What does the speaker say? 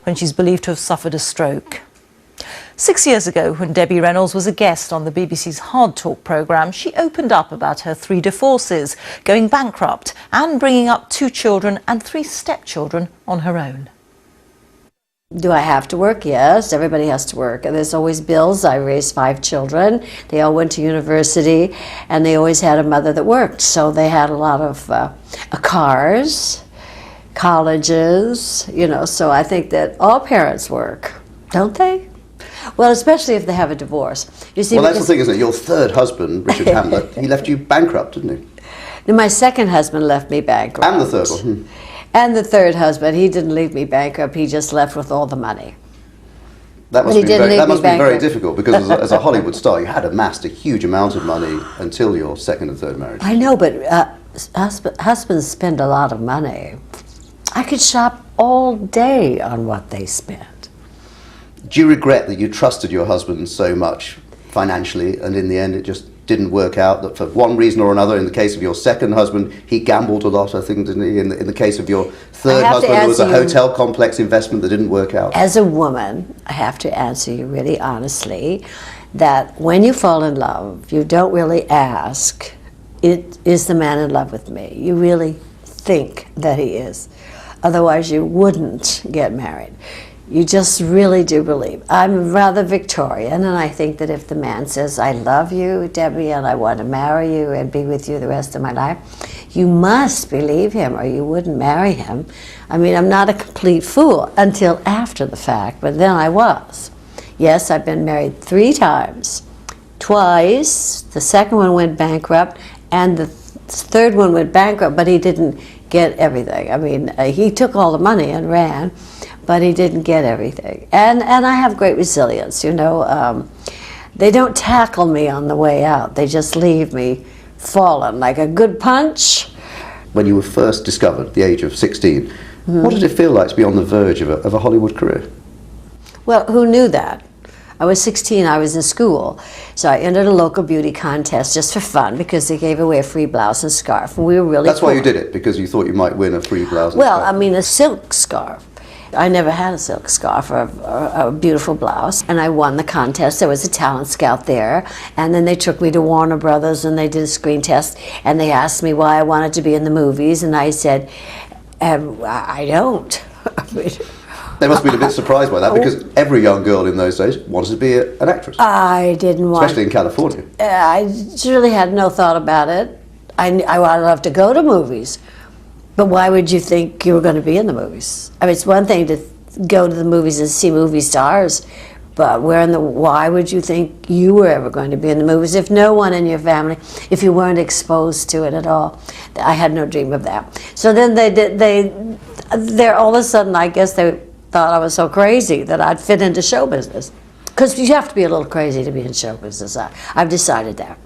when she's believed to have suffered a stroke. 6 years ago, when Debbie Reynolds was a guest on the BBC's Hard Talk programme, she opened up about her 3 divorces, going bankrupt and bringing up 2 children and 3 stepchildren on her own. Do I have to work? Yes, everybody has to work. And there's always bills. I raised 5 children. They all went to university, and they always had a mother that worked. So they had a lot of cars, colleges, you know, so I think that all parents work, don't they? Well, especially if they have a divorce. You see, well, that's the thing, isn't it? Your third husband, Richard Hamlet, he left you bankrupt, didn't he? My second husband left me bankrupt. And the third one. And the third husband, he didn't leave me bankrupt, he just left with all the money. That must be very difficult, because as a Hollywood star, you had amassed a huge amount of money until your second and third marriage. I know, but husbands spend a lot of money. I could shop all day on what they spend. Do you regret that you trusted your husband so much financially, and in the end it just didn't work out, that for one reason or another? In the case of your second husband, he gambled a lot, I think, didn't he? In the case of your third husband, there was a hotel complex investment that didn't work out. As a woman, I have to answer you really honestly that when you fall in love, you don't really ask, is the man in love with me? You really think that he is. Otherwise, you wouldn't get married. You just really do believe. I'm rather Victorian, and I think that if the man says, I love you, Debbie, and I want to marry you and be with you the rest of my life, you must believe him or you wouldn't marry him. I mean, I'm not a complete fool until after the fact, but then I was. Yes, I've been married 3 times. Twice, the second one went bankrupt, and the third one went bankrupt, but he didn't get everything. I mean, he took all the money and ran, but he didn't get everything. And I have great resilience, you know. They don't tackle me on the way out. They just leave me fallen like a good punch. When you were first discovered at the age of 16, what did it feel like to be on the verge of a Hollywood career? Well, who knew that? I was 16, I was in school. So I entered a local beauty contest just for fun because they gave away a free blouse and scarf. And we were really That's why you did it, because you thought you might win a free blouse and scarf? Well, I mean, a silk scarf. I never had a silk scarf or a beautiful blouse, and I won the contest. There was a talent scout there, and then they took me to Warner Brothers and they did a screen test, and they asked me why I wanted to be in the movies, and I said, I don't. They must have been a bit surprised by that, because every young girl in those days wanted to be an actress. I didn't want... Especially in California. I really had no thought about it. I would love to go to movies. But why would you think you were going to be in the movies? I mean, it's one thing to go to the movies and see movie stars, but why would you think you were ever going to be in the movies if no one in your family, if you weren't exposed to it at all? I had no dream of that. So then they all of a sudden, I guess they thought I was so crazy that I'd fit into show business. Because you have to be a little crazy to be in show business. I've decided that.